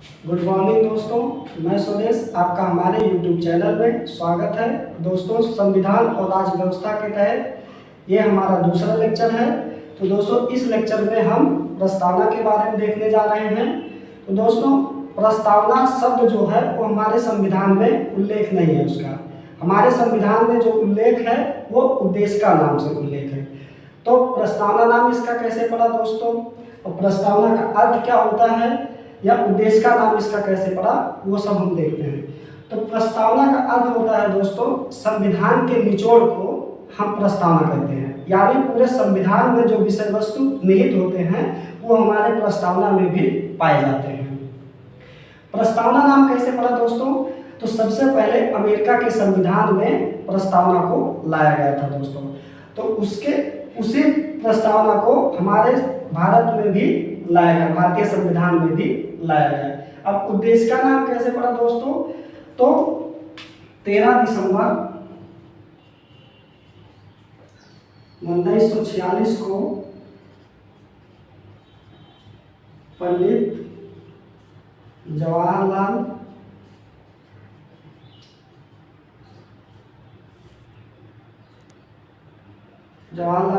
Good morning दोस्तों, मैं सुरेश, आपका हमारे YouTube चैनल में स्वागत है। दोस्तों, संविधान और राज्य व्यवस्था के तहत ये हमारा दूसरा लेक्चर है। तो दोस्तों, इस लेक्चर में हम प्रस्तावना के बारे में देखने जा रहे हैं। तो दोस्तों, प्रस्तावना शब्द जो है वो हमारे संविधान में उल्लेख नहीं है। उसका हमारे संविधान में जो उल्लेख है वो उद्देश्य का नाम से उल्लेख है। तो प्रस्तावना नाम इसका कैसे पड़ा दोस्तों, और प्रस्तावना का अर्थ क्या होता है या उद्देश्य का नाम इसका कैसे पड़ा, वो सब हम देखते हैं। तो प्रस्तावना का अर्थ होता है दोस्तों, संविधान के निचोड़ को हम प्रस्तावना कहते हैं। यानी पूरे संविधान में जो विषय वस्तु निहित होते हैं वो हमारे प्रस्तावना में भी पाए जाते हैं। प्रस्तावना नाम कैसे पड़ा दोस्तों, तो सबसे पहले अमेरिका के संविधान में प्रस्तावना को लाया गया था दोस्तों। तो उसी प्रस्तावना को हमारे भारत में भी लाया गया, भारतीय संविधान में भी लाया गया। अब उद्देश्य का नाम कैसे पड़ा दोस्तों, तो 13 दिसंबर 1946 को पंडित जवाहरलाल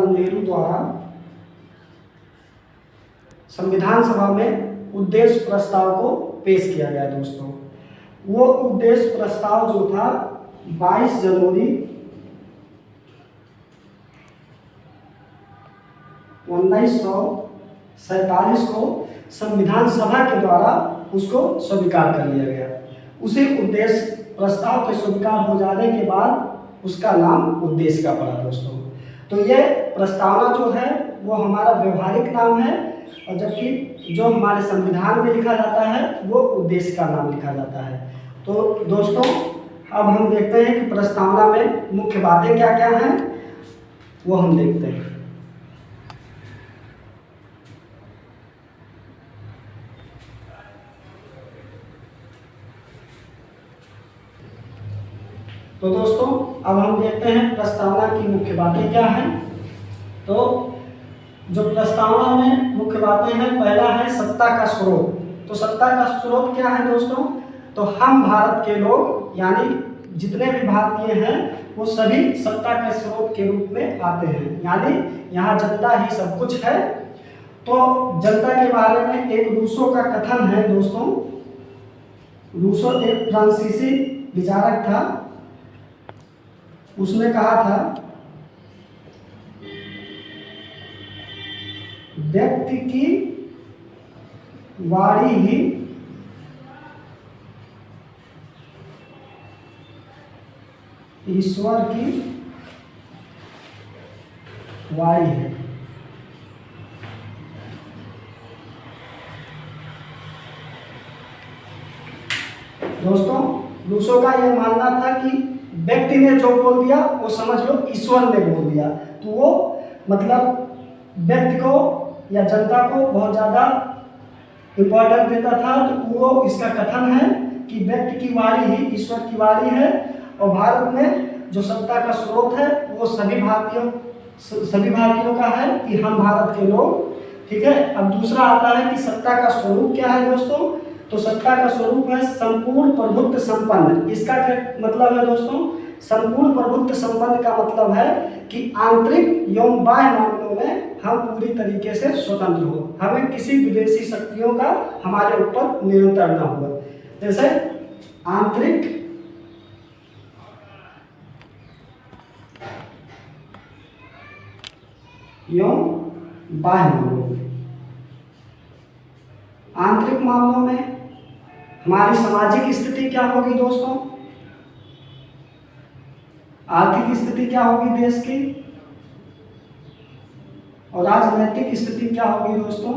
नेहरू द्वारा संविधान सभा में उद्देश्य प्रस्ताव को पेश किया गया दोस्तों। वो उद्देश्य प्रस्ताव जो था 22 जनवरी 1947 को संविधान सभा के द्वारा उसको स्वीकार कर लिया गया। उसी उद्देश्य प्रस्ताव के स्वीकार हो जाने के बाद उसका नाम उद्देश्य का पड़ा दोस्तों। तो ये प्रस्तावना जो है वो हमारा व्यवहारिक नाम है, और जबकि जो हमारे संविधान में लिखा जाता है वो उद्देश्य का नाम लिखा जाता है। तो दोस्तों, अब हम देखते हैं कि प्रस्तावना में मुख्य बातें क्या क्या हैं, वो हम देखते हैं। तो दोस्तों, अब हम देखते हैं प्रस्तावना की मुख्य बातें क्या हैं। तो जो प्रस्तावना में मुख्य बातें हैं, पहला है सत्ता का स्रोत। तो सत्ता का स्रोत क्या है दोस्तों, तो हम भारत के लोग यानी जितने भी भारतीय हैं वो सभी सत्ता के स्रोत के रूप में आते हैं। यानी यहाँ जनता ही सब कुछ है। तो जनता के बारे में एक रूसो का कथन है दोस्तों। रूसो एक फ्रांसीसी विचारक था, उसने कहा था व्यक्ति की वाणी ही ईश्वर की वाणी है। दोस्तों, रूसो का यह मानना था कि व्यक्ति ने जो बोल दिया वो समझ लो ईश्वर ने बोल दिया। तो वो मतलब व्यक्ति को या जनता को बहुत ज़्यादा इम्पोर्टेंट देता था। तो वो इसका कथन है कि व्यक्ति की वाणी ही ईश्वर की वाणी है, और भारत में जो सत्ता का स्रोत है वो सभी भारतीयों का है कि हम भारत के लोग। ठीक है। अब दूसरा आता है कि सत्ता का स्वरूप क्या है दोस्तों, तो सत्ता का स्वरूप है संपूर्ण प्रभुत्व संपन्न। इसका क्या मतलब है दोस्तों, संपूर्ण प्रभुत्व संपन्न का मतलब है कि आंतरिक एवं बाह्य मामलों में हम पूरी तरीके से स्वतंत्र हो, हमें किसी विदेशी शक्तियों का हमारे ऊपर नियंत्रण न हो। जैसे आंतरिक एवं बाह्य मामलों में। आंतरिक मामलों में हमारी सामाजिक स्थिति क्या होगी दोस्तों, आर्थिक स्थिति क्या होगी देश की, और राजनीतिक स्थिति क्या होगी दोस्तों,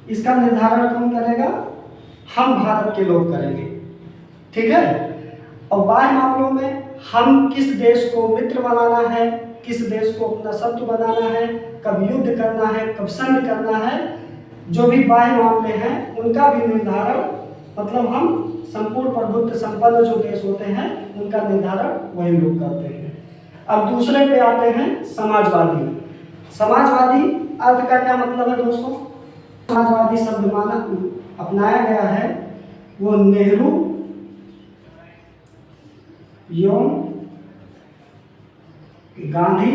इसका निर्धारण कौन करेगा, हम भारत के लोग करेंगे। ठीक है। और बाह्य मामलों में हम किस देश को मित्र बनाना है, किस देश को अपना शत्रु बनाना है, कब युद्ध करना है, कब संधि करना है, जो भी बाह्य मामले हैं उनका भी निर्धारण, मतलब हम संपूर्ण प्रभुत्व संपन्न जो देश होते हैं उनका निर्धारण वही लोग करते हैं। अब दूसरे पे आते हैं समाजवादी। समाजवादी अर्थ का क्या मतलब है दोस्तों, समाजवादी शब्द माना अपनाया गया है वो नेहरू एवं गांधी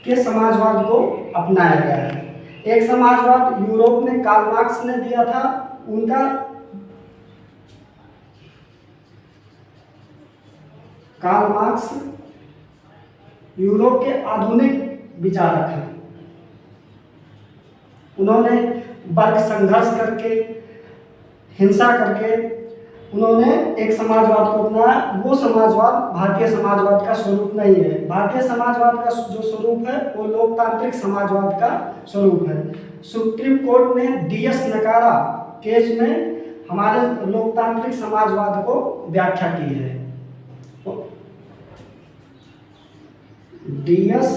के समाजवाद को अपनाया गया है। एक समाजवाद यूरोप में कार्ल मार्क्स ने दिया था, उनका कार्ल मार्क्स यूरोप के आधुनिक विचारक हैं। उन्होंने वर्ग संघर्ष करके, हिंसा करके उन्होंने एक समाजवाद को अपनाया। वो समाजवाद भारतीय समाजवाद का स्वरूप नहीं है। भारतीय समाजवाद का जो स्वरूप है वो लोकतांत्रिक समाजवाद का स्वरूप है। सुप्रीम कोर्ट ने DS नकारा केस में हमारे लोकतांत्रिक समाजवाद को व्याख्या की है। DS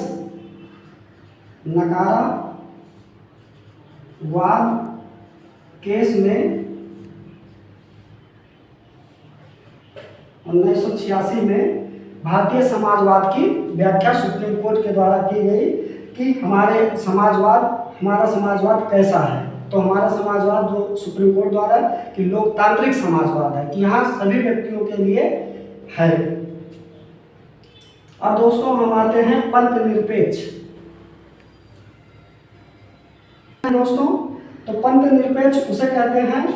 नकारा वाद केस में 1986 में भारतीय समाजवाद की व्याख्या सुप्रीम कोर्ट के द्वारा की गई कि हमारा समाजवाद कैसा है। तो हमारा समाजवाद जो सुप्रीम कोर्ट द्वारा कि लोकतांत्रिक समाजवाद है, कि यहाँ सभी व्यक्तियों के लिए है। अब दोस्तों हम आते हैं पंथ निरपेक्ष। दोस्तों तो पंथ निरपेक्ष उसे कहते हैं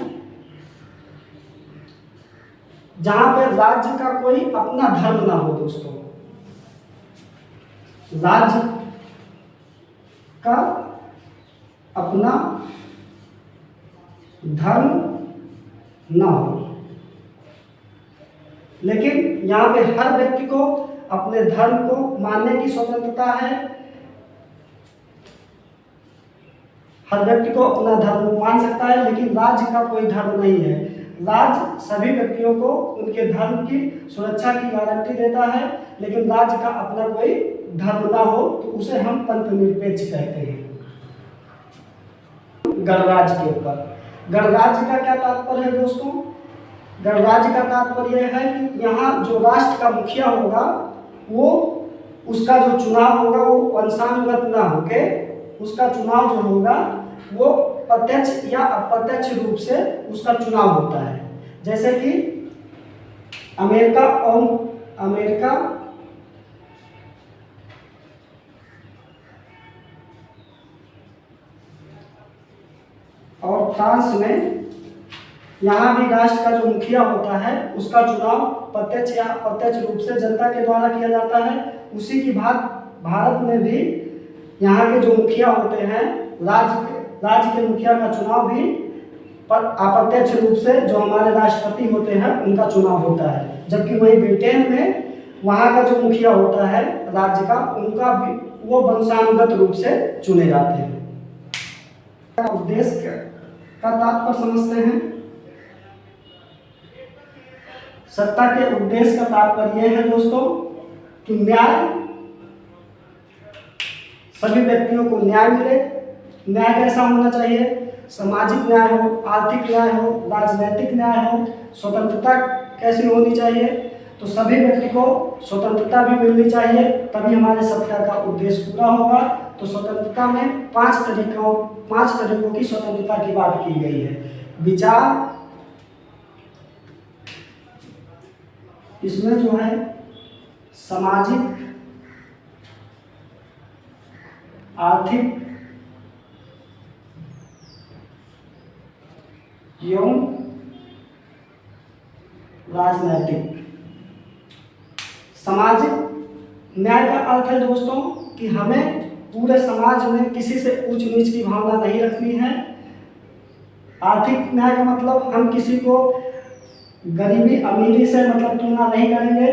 जहां पे राज्य का कोई अपना धर्म ना हो। दोस्तों राज्य का अपना धर्म ना हो, लेकिन यहाँ पे हर व्यक्ति को अपने धर्म को मानने की स्वतंत्रता है। हर व्यक्ति को अपना धर्म मान सकता है, लेकिन राज्य का कोई धर्म नहीं है। राज्य सभी व्यक्तियों को उनके धर्म की सुरक्षा की गारंटी देता है, लेकिन राज्य का अपना कोई धर्म ना हो तो उसे हम पंथ निरपेक्ष कहते हैं। गणराज्य के ऊपर, गणराज्य का क्या तात्पर्य है दोस्तों? गणराज्य का तात्पर्य है कि यहाँ जो राष्ट्र का मुखिया होगा वो उसका जो चुनाव होगा वो वंशानुगत ना होके उसका चुनाव जो होगा वो प्रत्यक्ष या अप्रत्यक्ष रूप से उसका चुनाव होता है। जैसे कि अमेरिका और फ्रांस में यहाँ भी राष्ट्र का जो मुखिया होता है उसका चुनाव प्रत्यक्ष या अप्रत्यक्ष रूप से जनता के द्वारा किया जाता है। उसी की भारत में भी यहाँ के जो मुखिया होते हैं, राज्य के मुखिया का चुनाव भी अप्रत्यक्ष रूप से जो हमारे राष्ट्रपति होते हैं उनका चुनाव होता है। जबकि वही ब्रिटेन में वहाँ का जो मुखिया होता है राज्य का, उनका भी वो वंशानुगत रूप से चुने जाते हैं। उद्देश्य का तात्पर्य समझते हैं। सत्ता के उद्देश्य का तात्पर्य यह है दोस्तों कि न्याय, सभी व्यक्तियों को न्याय मिले। न्याय कैसा होना चाहिए? सामाजिक न्याय हो, आर्थिक न्याय हो, राजनीतिक न्याय हो। स्वतंत्रता कैसी होनी चाहिए? तो सभी व्यक्ति को स्वतंत्रता भी मिलनी चाहिए, तभी हमारे सत्ता का उद्देश्य पूरा होगा। तो स्वतंत्रता में 5 तरीकों की स्वतंत्रता की बात की गई है। विचार, इसमें जो है सामाजिक, आर्थिक एवं राजनैतिक। सामाजिक न्याय का अर्थ है दोस्तों कि हमें पूरे समाज में किसी से ऊंच नीच की भावना नहीं रखनी है। आर्थिक न्याय का मतलब हम किसी को गरीबी अमीरी से मतलब तुलना नहीं करेंगे।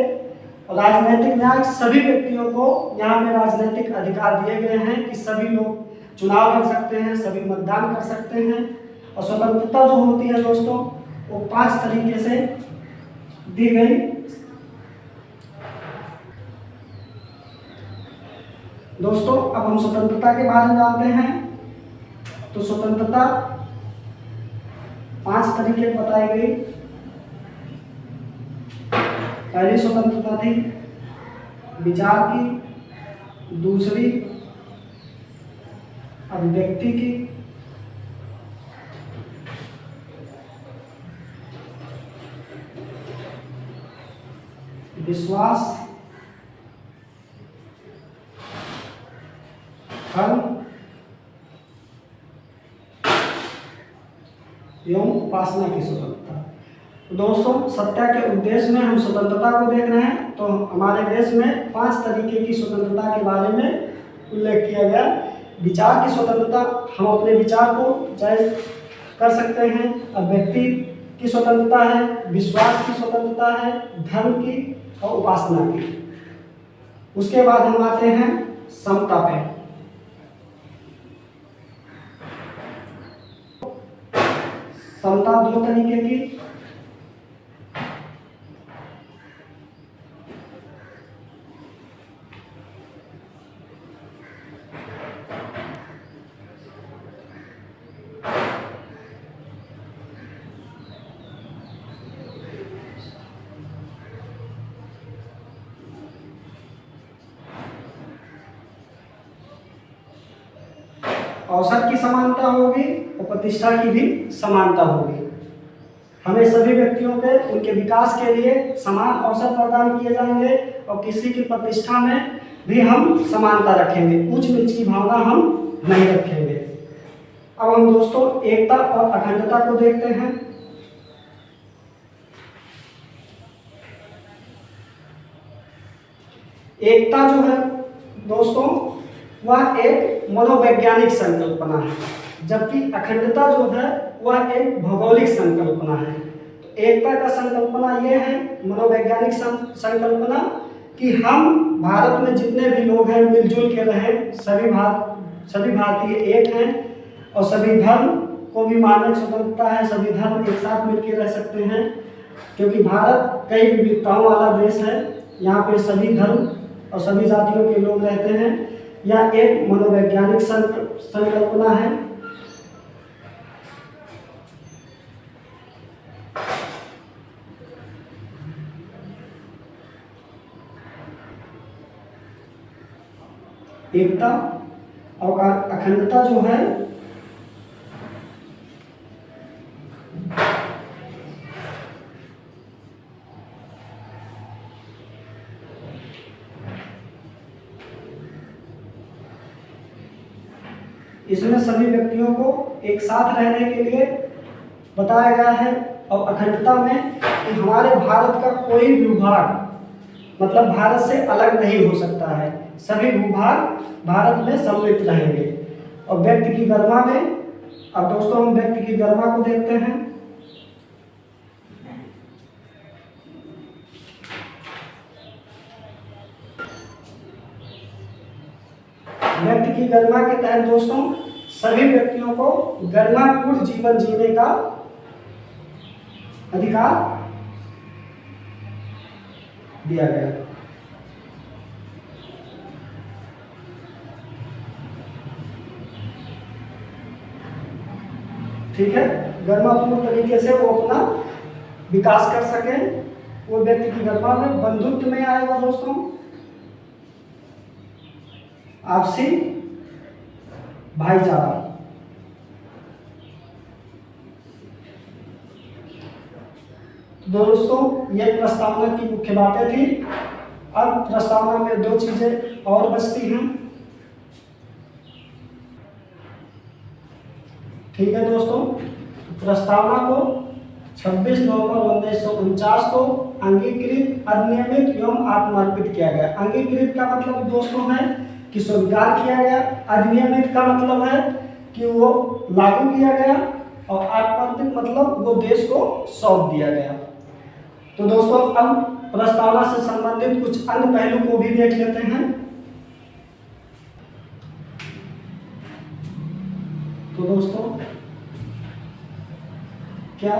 राजनीतिक न्याय, सभी व्यक्तियों को यहाँ पे राजनीतिक अधिकार दिए गए हैं कि सभी लोग चुनाव लड़ सकते हैं, सभी मतदान कर सकते हैं। और स्वतंत्रता जो होती है दोस्तों वो 5 तरीके से दी गई। दोस्तों अब हम स्वतंत्रता के बारे में जानते हैं। तो स्वतंत्रता 5 तरीके बताई गई। पहली स्वतंत्रता थी विचार की, दूसरी अभिव्यक्ति की, विश्वास, धर्म एवं उपासना की स्वतंत्रता। तो दोस्तों, सत्ता के उद्देश्य में हम स्वतंत्रता को देख रहे हैं। तो हमारे देश में 5 तरीके की स्वतंत्रता के बारे में उल्लेख किया गया। विचार की स्वतंत्रता, हम अपने विचार को जायज कर सकते हैं। अब व्यक्ति की स्वतंत्रता है, विश्वास की स्वतंत्रता है, धर्म की और उपासना की। उसके बाद हम आते हैं समता पे। समता 2 तरीके की, अवसर की समानता होगी और प्रतिष्ठा की भी समानता होगी। हमें सभी व्यक्तियों के उनके विकास के लिए समान अवसर प्रदान किए जाएंगे और किसी की प्रतिष्ठा में भी हम समानता रखेंगे, ऊंच नीच की भावना हम नहीं रखेंगे। अब हम दोस्तों एकता और अखंडता को देखते हैं। एकता जो है दोस्तों, वह एक मनोवैज्ञानिक संकल्पना है, जबकि अखंडता जो है वह एक भौगोलिक संकल्पना है। तो एकता का संकल्पना यह है, मनोवैज्ञानिक संकल्पना, कि हम भारत में जितने भी लोग हैं मिलजुल के रहें, सभी भारतीय एक हैं और सभी धर्म को भी मानने की स्वतंत्रता है, सभी धर्म एक साथ मिलकर रह सकते हैं, क्योंकि भारत कई विविधताओं वाला देश है। यहाँ पे सभी धर्म और सभी जातियों के लोग रहते हैं। यह एक मनोवैज्ञानिक संकल्पना है। एकता और अखंडता जो है इसमें सभी व्यक्तियों को एक साथ रहने के लिए बताया गया है। और अखंडता में कि हमारे भारत का कोई भी भूभाग मतलब भारत से अलग नहीं हो सकता है, सभी भूभाग भारत में सम्मिलित रहेंगे। और व्यक्ति की गरिमा में, अब दोस्तों हम व्यक्ति की गरिमा को देखते हैं। व्यक्ति की गरिमा के तहत दोस्तों सभी व्यक्तियों को गरिमापूर्ण जीवन जीने का अधिकार दिया गया। ठीक है, गरिमापूर्ण तरीके से वो अपना विकास कर सके। वो व्यक्ति की गरिमा में बंधुत्व में आएगा दोस्तों, आपसी भाईचारा। दोस्तों ये प्रस्तावना की मुख्य बातें थी। अब प्रस्तावना में 2 चीजें और बचती हैं। ठीक है दोस्तों, प्रस्तावना को 26 नवंबर 1949 को अंगीकृत, अधिनियमित एवं आत्मार्पित किया गया। अंगीकृत का मतलब दोस्तों है कि स्वीकार किया गया, अधिनियमित का मतलब है कि वो लागू किया गया, और आत्मार्पित मतलब वो देश को सौंप दिया गया। तो दोस्तों अब प्रस्तावना से संबंधित कुछ अन्य पहलू को भी देख लेते हैं। तो दोस्तों क्या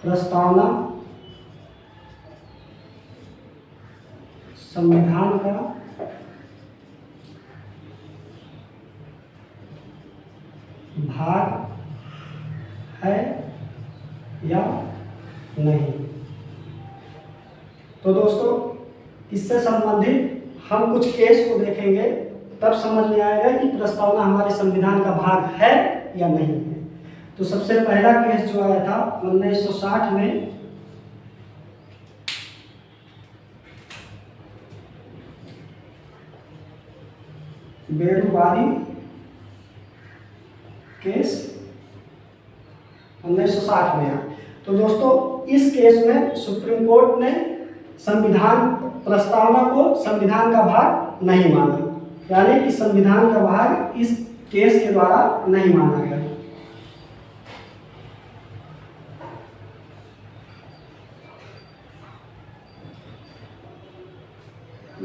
प्रस्तावना संविधान का भाग है या नहीं? तो दोस्तों इससे संबंधित हम कुछ केस को देखेंगे, तब समझ में आएगा कि प्रस्तावना हमारे संविधान का भाग है या नहीं है। तो सबसे पहला केस जो आया था 1960 में, बेरुवारी केस 1960 में आया। तो दोस्तों इस केस में सुप्रीम कोर्ट ने संविधान प्रस्तावना को संविधान का भाग नहीं माना, यानी कि संविधान का भाग इस केस के द्वारा नहीं माना गया।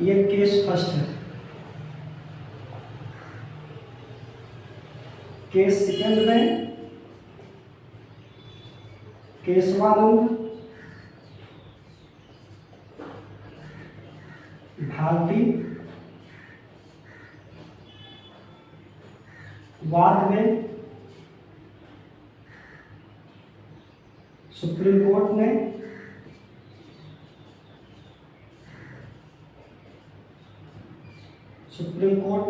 ये केस फर्स्ट है। केस सेकंड में केशवानंद भारती वाद में सुप्रीम कोर्ट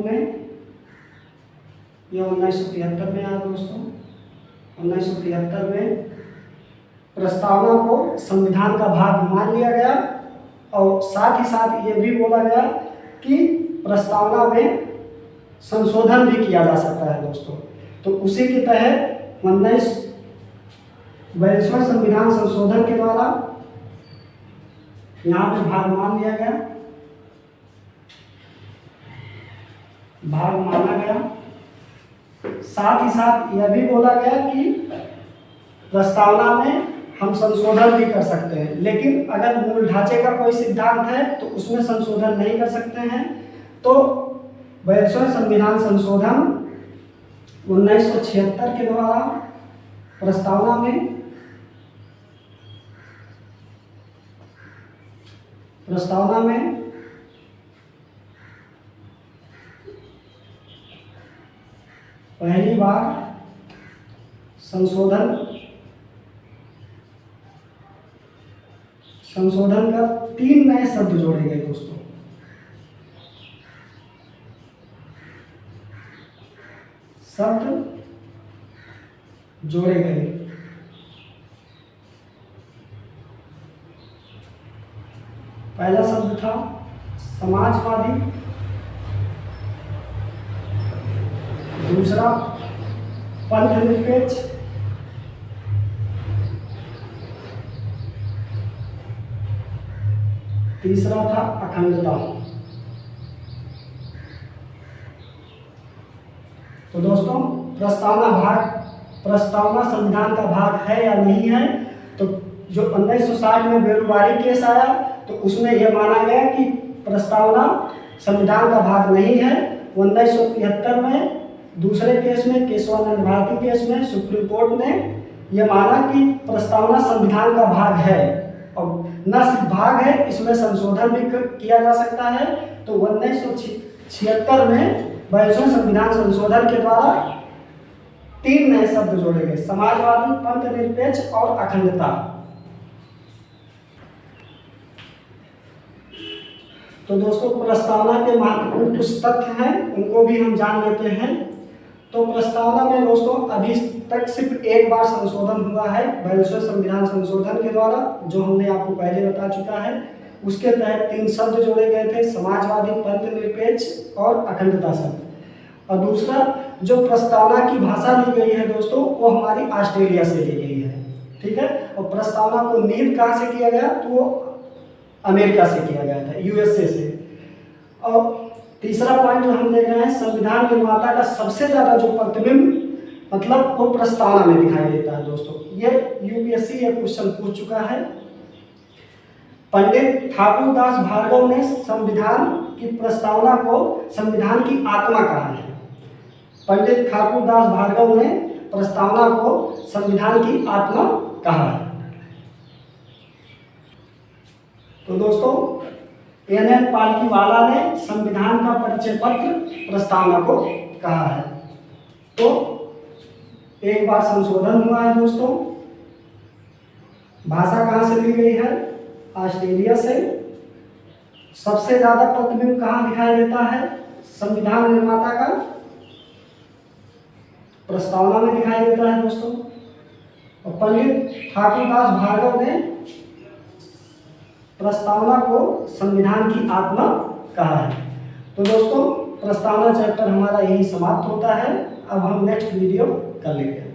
ने यह 1973 में आया दोस्तों। 1973 में प्रस्तावना को संविधान का भाग मान लिया गया और साथ ही साथ ये भी बोला गया कि प्रस्तावना में संशोधन भी किया जा सकता है दोस्तों। तो उसी के तहत 1942वें संविधान संशोधन के द्वारा यहाँ पे भाग मान लिया गया, भाग माना गया। साथ ही साथ यह भी बोला गया कि प्रस्तावना में हम संशोधन भी कर सकते हैं, लेकिन अगर मूल ढांचे का कोई सिद्धांत है तो उसमें संशोधन नहीं कर सकते हैं। तो 42वें संविधान संशोधन 1976 के द्वारा प्रस्तावना में पहली बार संशोधन कर 3 नए शब्द जोड़े गए दोस्तों। शब्द जोड़े गए। पहला शब्द था समाजवादी, दूसरा पंथ निरपेक्ष, तीसरा था अखंडता। तो दोस्तों प्रस्तावना संविधान का भाग है या नहीं है, तो जो 1960 में बेरुवारी केस आया तो उसमें यह माना गया कि प्रस्तावना संविधान का भाग नहीं है। 1973 में दूसरे केस में केशवानंद भारती केस में सुप्रीम कोर्ट ने यह माना कि प्रस्तावना संविधान का भाग है और न सिर्फ भाग है, इसमें संशोधन भी किया जा सकता है। तो 1976 में 22वें संविधान संशोधन के द्वारा 3 नए शब्द जोड़े गए, समाजवादी, पंथ निरपेक्ष और अखंडता। तो दोस्तों प्रस्तावना के महत्वपूर्ण कुछ तथ्य हैं, उनको भी हम जान लेते हैं। तो प्रस्तावना में दोस्तों अभी तक सिर्फ एक बार संशोधन हुआ है 22वें संविधान संशोधन के द्वारा, जो हमने आपको पहले बता चुका है। उसके तहत 3 शब्द जोड़े गए थे, समाजवादी, पंथ निरपेक्ष और अखंडता शब्द। और दूसरा जो प्रस्तावना की भाषा ली गई है दोस्तों, वो हमारी ऑस्ट्रेलिया से ली गई है, ठीक है। और प्रस्तावना को नींव कहाँ से किया गया, तो वो अमेरिका से किया गया था, यूएसए से। और तीसरा पॉइंट जो हम देख रहे हैं, संविधान निर्माता का सबसे ज़्यादा जो प्रतिबिंब मतलब वो प्रस्तावना में दिखाई देता है दोस्तों। ये यूपीएससी ये क्वेश्चन पूछ चुका है। पंडित ठाकुर दास भार्गव ने संविधान की प्रस्तावना को संविधान की आत्मा कहा है। पंडित ठाकुर दास भार्गव ने प्रस्तावना को संविधान की आत्मा कहा है। तो दोस्तों एन पालकीवाला ने संविधान का परिचय पत्र प्रस्तावना को कहा है। तो एक बार संशोधन हुआ है दोस्तों। भाषा कहाँ से ली गई है, ऑस्ट्रेलिया से। सबसे ज्यादा प्रतिबिंब कहाँ दिखाई देता है, संविधान निर्माता का प्रस्तावना में दिखाई देता है दोस्तों। और पंडित ठाकुर दास भार्गव ने प्रस्तावना को संविधान की आत्मा कहा है। तो दोस्तों प्रस्तावना चैप्टर हमारा यही समाप्त होता है। अब हम नेक्स्ट वीडियो कर लेंगे।